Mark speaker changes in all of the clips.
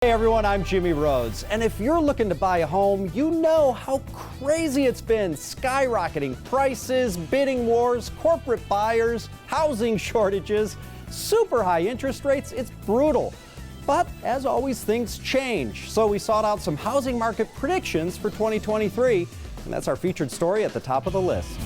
Speaker 1: Hey everyone, I'm Jimmy Rhodes, and if you're looking to buy a home, you know how crazy it's been. Skyrocketing prices, bidding wars, corporate buyers, housing shortages, super high interest rates. It's brutal. But as always, things change. So we sought out some housing market predictions for 2023, and that's our featured story at the top of the list.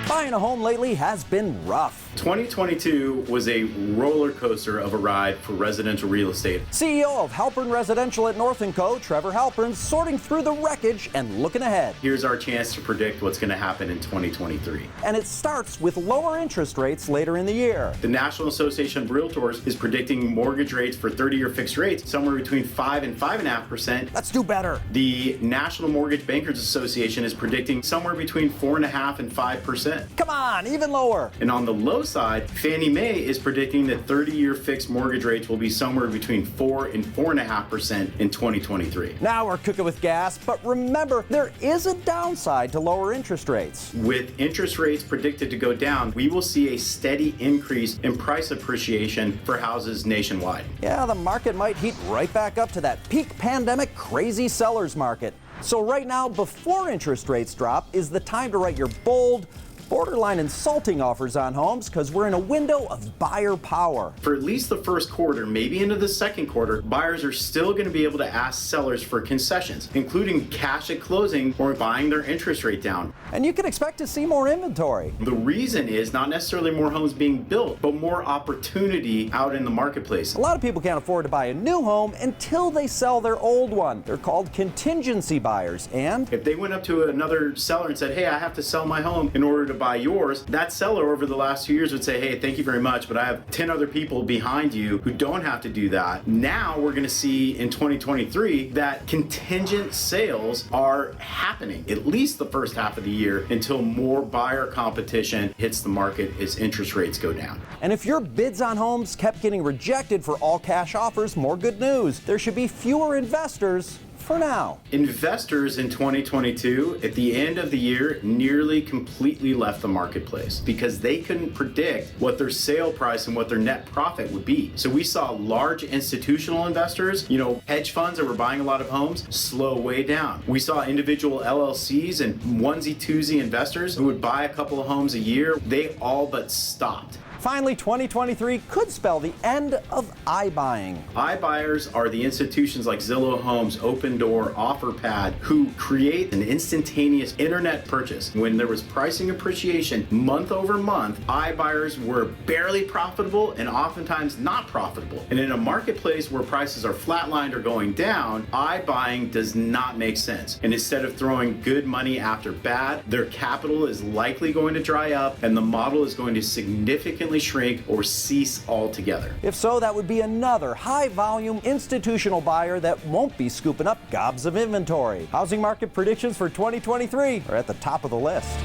Speaker 1: Buying a home lately has been rough.
Speaker 2: 2022 was a roller coaster of a ride for residential real estate.
Speaker 1: CEO of Halpern Residential at North & Co., Trevor Halpern's sorting through the wreckage and looking ahead.
Speaker 2: Here's our chance to predict what's going to happen in 2023.
Speaker 1: And it starts with lower interest rates later in the year.
Speaker 2: The National Association of Realtors is predicting mortgage rates for 30-year fixed rates somewhere between 5 and 5.5%.
Speaker 1: Let's do better.
Speaker 2: The National Mortgage Bankers Association is predicting somewhere between 4.5 and 5%.
Speaker 1: Come on, even lower.
Speaker 2: And on the low side, Fannie Mae is predicting that 30-year fixed mortgage rates will be somewhere between 4 and 4.5% in 2023.
Speaker 1: Now we're cooking with gas, but remember, there is a downside to lower interest rates.
Speaker 2: With interest rates predicted to go down, we will see a steady increase in price appreciation for houses nationwide.
Speaker 1: Yeah, the market might heat right back up to that peak pandemic crazy seller's market. So right now, before interest rates drop, is the time to write your bold, borderline insulting offers on homes, because we're in a window of buyer power.
Speaker 2: For at least the first quarter, maybe into the second quarter, buyers are still going to be able to ask sellers for concessions, including cash at closing or buying their interest rate down.
Speaker 1: And you can expect to see more inventory.
Speaker 2: The reason is not necessarily more homes being built, but more opportunity out in the marketplace.
Speaker 1: A lot of people can't afford to buy a new home until they sell their old one. They're called contingency buyers, and
Speaker 2: if they went up to another seller and said, hey, I have to sell my home in order to buy yours, that seller over the last 2 years would say, hey, thank you very much, but I have 10 other people behind you who don't have to do that. Now we're going to see in 2023 that contingent sales are happening at least the first half of the year until more buyer competition hits the market as interest rates go down.
Speaker 1: And if your bids on homes kept getting rejected for all cash offers, more good news. There should be fewer investors for now.
Speaker 2: Investors in 2022 at the end of the year nearly completely left the marketplace because they couldn't predict what their sale price and what their net profit would be. So we saw large institutional investors, hedge funds that were buying a lot of homes, slow way down. We saw individual LLCs and onesie-twosie investors who would buy a couple of homes a year. They all but stopped.
Speaker 1: Finally, 2023 could spell the end of iBuying.
Speaker 2: iBuyers are the institutions like Zillow Homes, Open Door, OfferPad, who create an instantaneous internet purchase. When there was pricing appreciation month over month, iBuyers were barely profitable and oftentimes not profitable. And in a marketplace where prices are flatlined or going down, iBuying does not make sense. And instead of throwing good money after bad, their capital is likely going to dry up and the model is going to significantly shrink or cease altogether.
Speaker 1: If so, that would be another high-volume institutional buyer that won't be scooping up gobs of inventory. Housing market predictions for 2023 are at the top of the list.